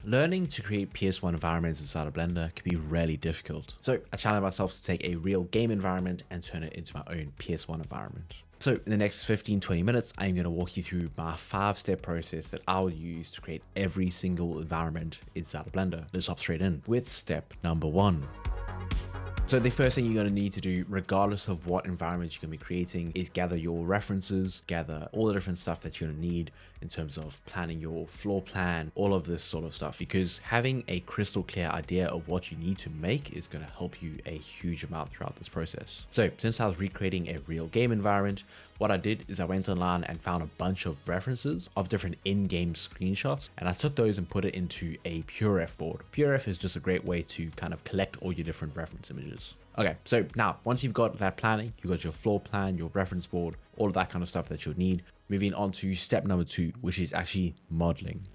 Learning to create PS1 environments inside of Blender can be really difficult. So I challenged myself to take a real game environment and turn it into my own PS1 environment. So in the next 15-20 minutes, I'm going to walk you through my 5-step process that I will use to create every single environment inside of Blender. Let's hop straight in with step number 1. So the first thing you're going to need to do, regardless of what environment you're going to be creating, is gather your references, gather all the different stuff that you're going to need in terms of planning your floor plan, all of this sort of stuff, because having a crystal clear idea of what you need to make is going to help you a huge amount throughout this process. So since I was recreating a real game environment, what I did is I went online and found a bunch of references of different in-game screenshots, and I took those and put it into a PureRef board. PureRef is just a great way to kind of collect all your different reference images. Okay, so now once you've got that planning, you've got your floor plan, your reference board, all of that kind of stuff that you'll need. Moving on to step number 2, which is actually modeling.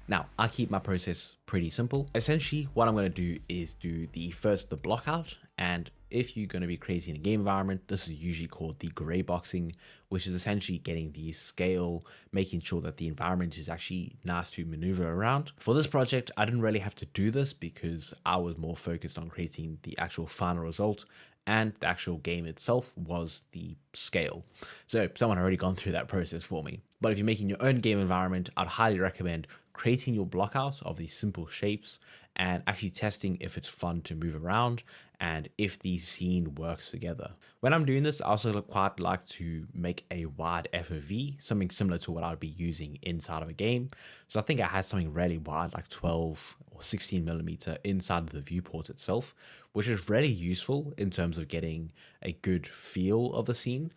Now, I keep my process pretty simple. Essentially, what I'm going to do is do the block out. And if you're going to be creating a game environment, this is usually called the gray boxing, which is essentially getting the scale, making sure that the environment is actually nice to maneuver around. For this project, I didn't really have to do this because I was more focused on creating the actual final result, and the actual game itself was the scale. So someone had already gone through that process for me. But if you're making your own game environment, I'd highly recommend creating your blockouts of these simple shapes and actually testing if it's fun to move around and if the scene works together. When I'm doing this, I also quite like to make a wide FOV, something similar to what I'd be using inside of a game. So I think I had something really wide, like 12 or 16 millimeter inside of the viewport itself, which is really useful in terms of getting a good feel of the scene.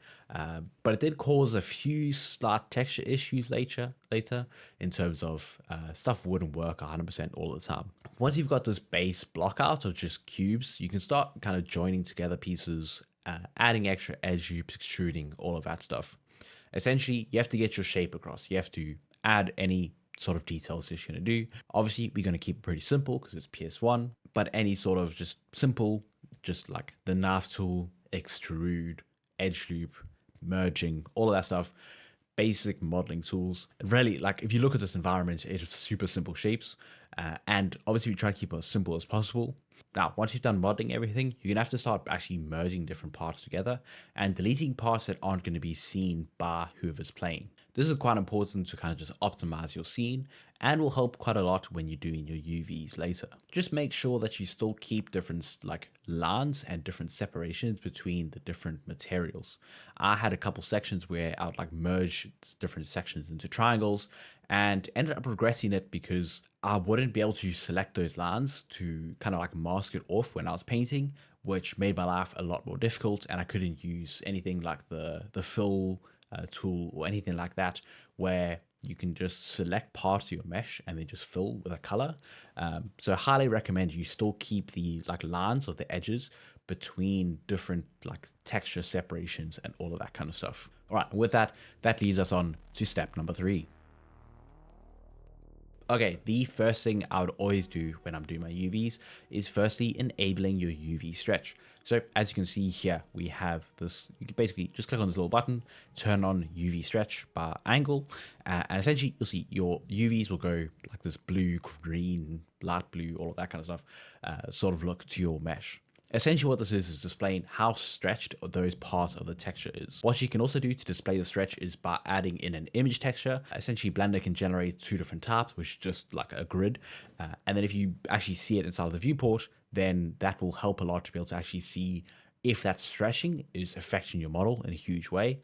But it did cause a few slight texture issues later in terms of stuff wouldn't work 100% all the time. Once you've got this base block out of just cubes, you can start kind of joining together pieces, adding extra edge loops, extruding, all of that stuff. Essentially, you have to get your shape across. You have to add any sort of details that you're going to do. Obviously, we're going to keep it pretty simple because it's PS1, but any sort of just simple, just like the knife tool, extrude, edge loop, merging, all of that stuff, basic modeling tools. Really, like if you look at this environment, it's super simple shapes, and obviously we try to keep it as simple as possible. Now, once you've done modeling everything, you're gonna have to start actually merging different parts together and deleting parts that aren't going to be seen by whoever's playing. This is quite important to kind of just optimize your scene and will help quite a lot when you're doing your UVs later. Just make sure that you still keep different like lines and different separations between the different materials. I had a couple sections where I would like merge different sections into triangles and ended up regretting it because I wouldn't be able to select those lines to kind of like mask it off when I was painting, which made my life a lot more difficult, and I couldn't use anything like the fill tool or anything like that where you can just select parts of your mesh and then just fill with a color. So I highly recommend you still keep the like lines or the edges between different like texture separations and all of that kind of stuff. All right, with that leads us on to step number 3. Okay, the first thing I would always do when I'm doing my UVs is firstly enabling your UV stretch. So as you can see here, we have this, you can basically just click on this little button, turn on UV stretch by angle, and essentially you'll see your UVs will go like this blue, green, light blue, all of that kind of stuff, sort of look to your mesh. Essentially what this is displaying how stretched those parts of the texture is. What you can also do to display the stretch is by adding in an image texture. Essentially Blender can generate 2 different types, which is just like a grid. And then if you actually see it inside of the viewport, then that will help a lot to be able to actually see if that stretching is affecting your model in a huge way,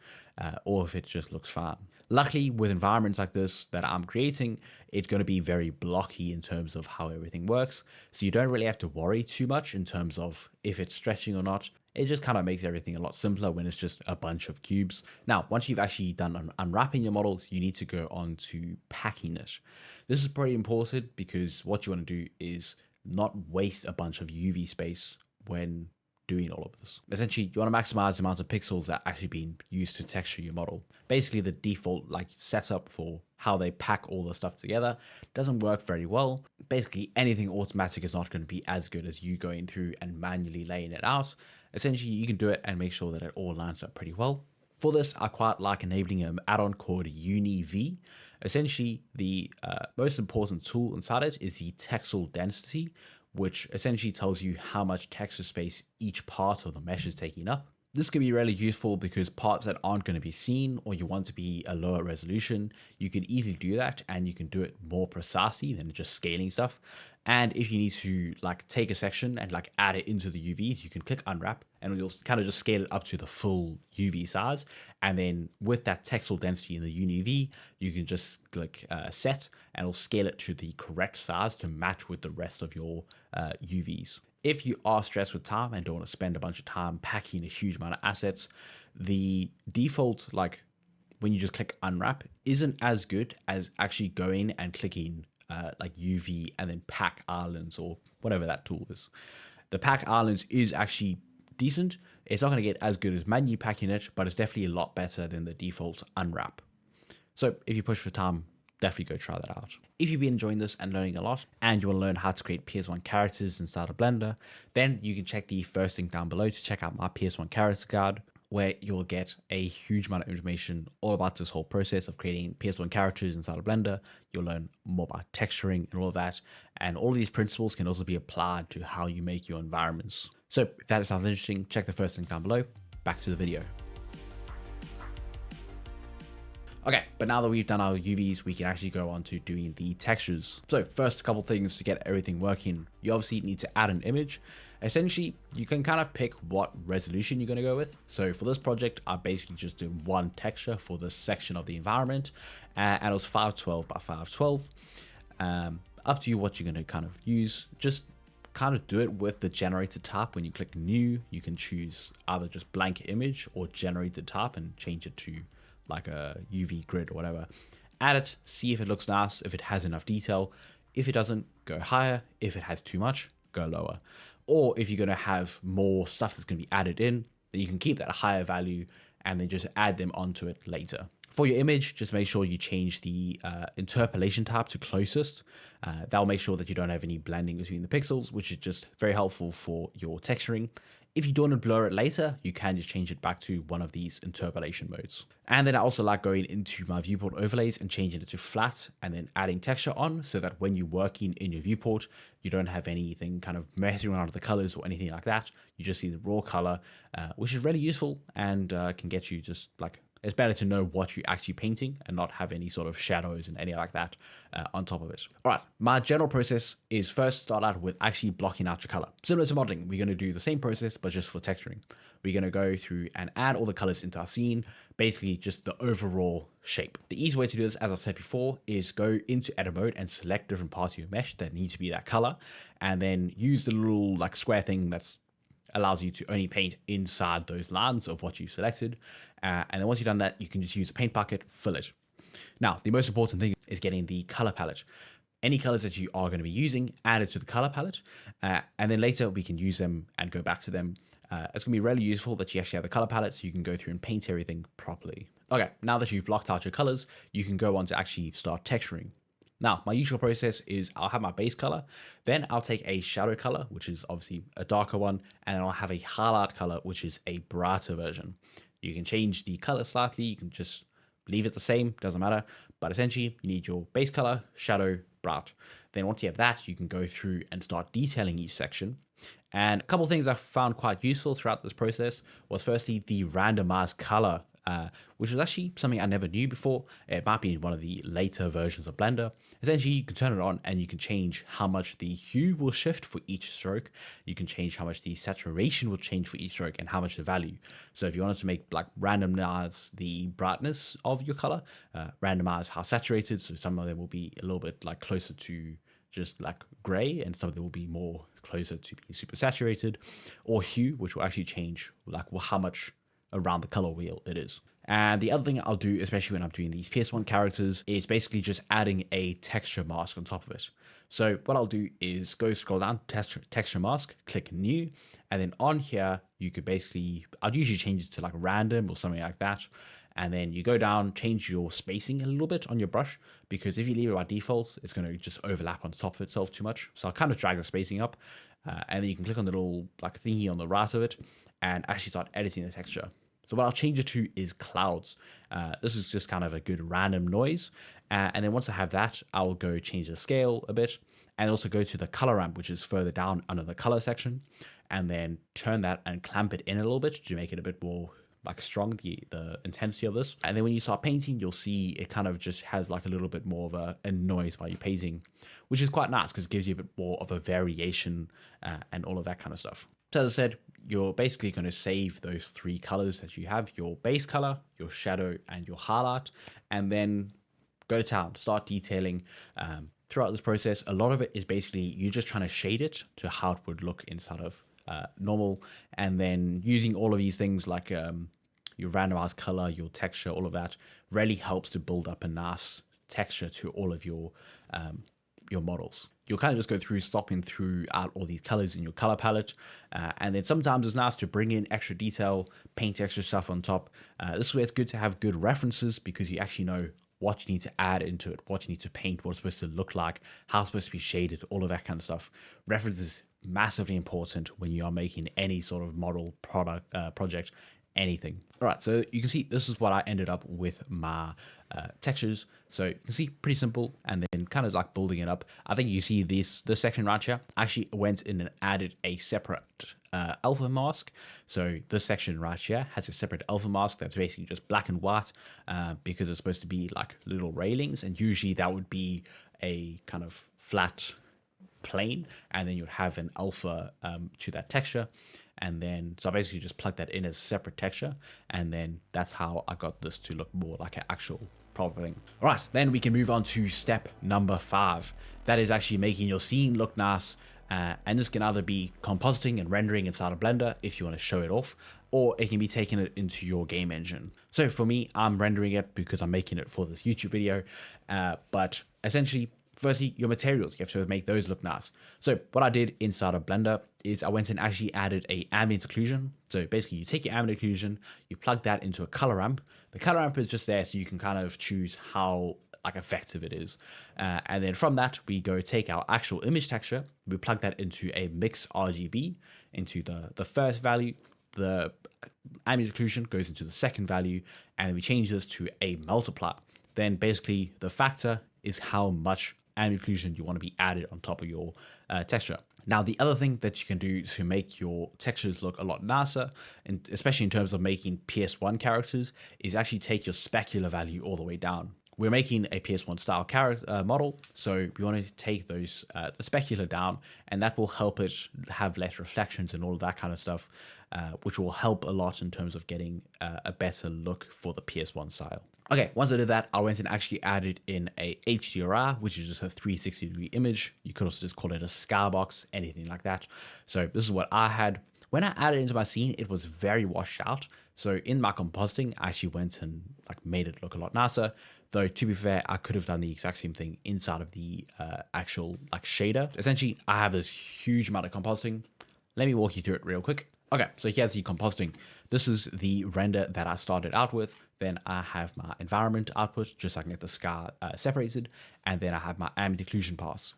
or if it just looks fine. Luckily, with environments like this that I'm creating, it's going to be very blocky in terms of how everything works. So you don't really have to worry too much in terms of if it's stretching or not. It just kind of makes everything a lot simpler when it's just a bunch of cubes. Now, once you've actually done unwrapping your models, you need to go on to packing it. This is pretty important because what you want to do is not waste a bunch of UV space when doing all of this. Essentially, you want to maximize the amount of pixels that are actually being used to texture your model. Basically, the default like setup for how they pack all the stuff together doesn't work very well. Basically, anything automatic is not going to be as good as you going through and manually laying it out. Essentially, you can do it and make sure that it all lines up pretty well. For this, I quite like enabling an add-on called UniV. Essentially, the most important tool inside it is the texel density, which essentially tells you how much texture space each part of the mesh is taking up. This can be really useful because parts that aren't going to be seen or you want to be a lower resolution, you can easily do that and you can do it more precisely than just scaling stuff. And if you need to like take a section and like add it into the UVs, you can click unwrap and you'll kind of just scale it up to the full UV size. And then with that texel density in the UniV, you can just click set and it'll scale it to the correct size to match with the rest of your UVs. If you are stressed with time and don't want to spend a bunch of time packing a huge amount of assets, the default, like when you just click unwrap, isn't as good as actually going and clicking like UV and then pack islands or whatever that tool is. The pack islands is actually decent. It's not going to get as good as manually packing it, but it's definitely a lot better than the default unwrap. So if you push for time, definitely go try that out. If you've been enjoying this and learning a lot and you want to learn how to create PS1 characters inside of Blender, then you can check the first link down below to check out my PS1 character guide, where you'll get a huge amount of information all about this whole process of creating PS1 characters inside of Blender. You'll learn more about texturing and all of that. And all of these principles can also be applied to how you make your environments. So if that sounds interesting, check the first link down below. Back to the video. Okay, but now that we've done our UVs, we can actually go on to doing the textures. So first, a couple things to get everything working. You obviously need to add an image. Essentially, you can kind of pick what resolution you're going to go with. So for this project, I basically just did one texture for this section of the environment, and it was 512 by 512. Up to you what you're going to kind of use. Just kind of do it with the generated type. When you click new, you can choose either just blank image or generated type and change it to like a UV grid or whatever. Add it, see if it looks nice, if it has enough detail. If it doesn't, go higher. If it has too much, go lower. Or if you're going to have more stuff that's going to be added in, then you can keep that higher value and then just add them onto it later. For your image, just make sure you change the interpolation type to closest. That'll make sure that you don't have any blending between the pixels, which is just very helpful for your texturing. If you don't want to blur it later, you can just change it back to one of these interpolation modes. And then I also like going into my viewport overlays and changing it to flat and then adding texture on so that when you're working in your viewport, you don't have anything kind of messing around with the colors or anything like that. You just see the raw color, which is really useful and can get you just like, it's better to know what you're actually painting and not have any sort of shadows and anything like that on top of it. All right, my general process is first start out with actually blocking out your color. Similar to modeling, we're going to do the same process, but just for texturing. We're going to go through and add all the colors into our scene, basically just the overall shape. The easy way to do this, as I've said before, is go into edit mode and select different parts of your mesh that need to be that color, and then use the little like square thing that's allows you to only paint inside those lines of what you selected. And then once you've done that, you can just use a paint bucket, fill it. Now, the most important thing is getting the color palette. Any colors that you are going to be using, add it to the color palette. And then later we can use them and go back to them. It's going to be really useful that you actually have the color palette so you can go through and paint everything properly. Okay, now that you've blocked out your colors, you can go on to actually start texturing. Now, my usual process is I'll have my base color, then I'll take a shadow color, which is obviously a darker one, and then I'll have a highlight color, which is a brighter version. You can change the color slightly, you can just leave it the same, doesn't matter, but essentially you need your base color, shadow, bright. Then once you have that, you can go through and start detailing each section. And a couple of things I found quite useful throughout this process was firstly the randomized color, which was actually something I never knew before. It might be in one of the later versions of Blender. Essentially, you can turn it on and you can change how much the hue will shift for each stroke. You can change how much the saturation will change for each stroke and how much the value. So if you wanted to make like randomize the brightness of your color, randomize how saturated, so some of them will be a little bit like closer to just like gray and some of them will be more closer to being super saturated, or hue, which will actually change like how much around the color wheel it is. And the other thing I'll do, especially when I'm doing these PS1 characters, is basically just adding a texture mask on top of it. So what I'll do is go scroll down, texture mask, click new, and then on here, you could basically, I'd usually change it to like random or something like that. And then you go down, change your spacing a little bit on your brush, because if you leave it by default, it's going to just overlap on top of itself too much. So I'll kind of drag the spacing up, and then you can click on the little like thingy on the right of it and actually start editing the texture. So what I'll change it to is clouds. This is just kind of a good random noise. And then once I have that, I'll go change the scale a bit and also go to the color ramp, which is further down under the color section, and then turn that and clamp it in a little bit to make it a bit more like strong, the intensity of this. And then when you start painting, you'll see it kind of just has like a little bit more of a noise while you're painting, which is quite nice because it gives you a bit more of a variation and all of that kind of stuff. So as I said, you're basically going to save those three colors that you have: your base color, your shadow, and your highlight, and then go to town, start detailing. Throughout this process, a lot of it is basically you just trying to shade it to how it would look inside of normal, and then using all of these things like your randomized color, your texture, all of that really helps to build up a nice texture to all of your models. You'll kind of just go through, stopping throughout all these colors in your color palette. And then sometimes it's nice to bring in extra detail, paint extra stuff on top. This is where it's good to have good references because you actually know what you need to add into it, what you need to paint, what it's supposed to look like, how it's supposed to be shaded, all of that kind of stuff. References massively important when you are making any sort of model project, anything. All right, so you can see this is what I ended up with my textures. So you can see pretty simple, and then kind of like building it up. I think you see this section right here. I actually went in and added a separate alpha mask. So this section right here has a separate alpha mask that's basically just black and white because it's supposed to be like little railings, and usually that would be a kind of flat plane, and then you'd have an alpha to that texture. And then, so I basically just plugged that in as a separate texture, and then that's how I got this to look more like an actual proper thing. All right, then we can move on to step number 5. That is actually making your scene look nice. And this can either be compositing and rendering inside of Blender if you want to show it off, or it can be taking it into your game engine. So for me, I'm rendering it because I'm making it for this YouTube video. But essentially, firstly, your materials, you have to make those look nice. So what I did inside of Blender is I went and actually added a ambient occlusion. So basically you take your ambient occlusion, you plug that into a color ramp. The color ramp is just there so you can kind of choose how like effective it is. And then from that, we go take our actual image texture, we plug that into a mix RGB into the first value, the ambient occlusion goes into the second value, and we change this to a multiply. Then basically the factor is how much ambient occlusion you want to be added on top of your texture. Now, the other thing that you can do to make your textures look a lot nicer, and especially in terms of making PS1 characters, is actually take your specular value all the way down. We're making a PS1 style character model, so we want to take those the specular down, and that will help it have less reflections and all of that kind of stuff, which will help a lot in terms of getting a better look for the PS1 style. Okay, once I did that, I went and actually added in a HDRI, which is just a 360-degree image. You could also just call it a skybox, anything like that. So this is what I had. When I added it into my scene, it was very washed out. So in my compositing, I actually went and like made it look a lot nicer. Though to be fair, I could have done the exact same thing inside of the actual like shader. Essentially, I have this huge amount of compositing. Let me walk you through it real quick. Okay, so here's the compositing. This is the render that I started out with. Then I have my environment output, just so I can get the sky separated. And then I have my ambient occlusion pass.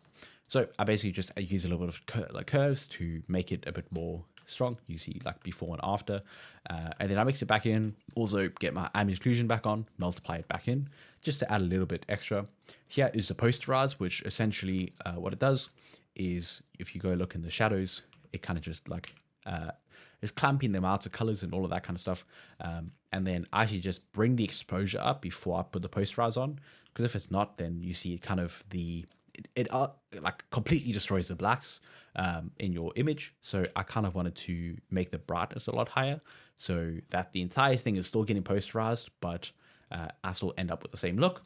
So I basically just use a little bit of curves to make it a bit more strong. You see like before and after. And then I mix it back in, also get my ambient occlusion back on, multiply it back in, just to add a little bit extra. Here is the posterize, which essentially what it does is if you go look in the shadows, it kind of just like is clamping them out to colors and all of that kind of stuff. And then I actually just bring the exposure up before I put the posterize on, because if it's not, then you see kind of it like completely destroys the blacks in your image. So I kind of wanted to make the brightness a lot higher so that the entire thing is still getting posterized, but I still end up with the same look.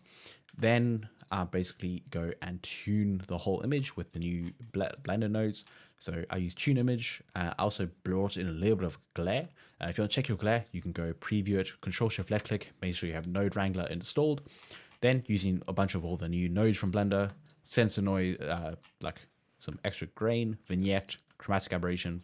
Then I basically go and tune the whole image with the new Blender nodes. So I use tune image. I also brought in a little bit of glare. If you want to check your glare, you can go preview it, Control-Shift left-click, make sure you have Node Wrangler installed. Then using a bunch of all the new nodes from Blender, sensor noise, like some extra grain, vignette, chromatic aberration.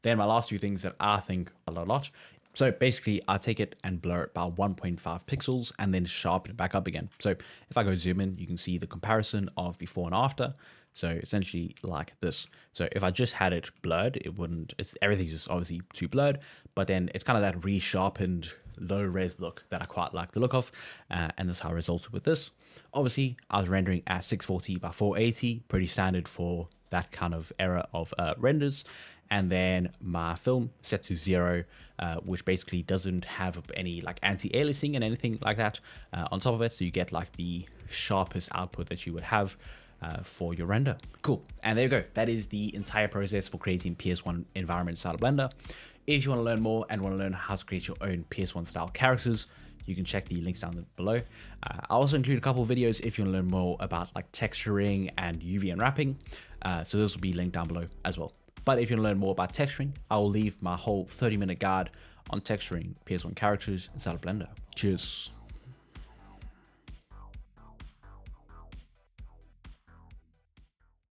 Then my last two things that I think a lot. So basically I take it and blur it by 1.5 pixels and then sharpen it back up again. So if I go zoom in, you can see the comparison of before and after. So essentially like this. So if I just had it blurred, it wouldn't, everything's just obviously too blurred, but then it's kind of that resharpened low res look that I quite like the look of, and that's how I resulted with this. Obviously, I was rendering at 640 by 480, pretty standard for that kind of era of renders. And then my film set to 0, which basically doesn't have any like anti-aliasing and anything like that on top of it. So you get like the sharpest output that you would have for your render. Cool. And there you go. That is the entire process for creating PS1 environments out of Blender. If you want to learn more and want to learn how to create your own PS1 style characters, you can check the links down below. I'll also include a couple of videos if you want to learn more about like texturing and UV unwrapping. So those will be linked down below as well. But if you want to learn more about texturing, I will leave my whole 30-minute guide on texturing PS1 characters inside of Blender. Cheers.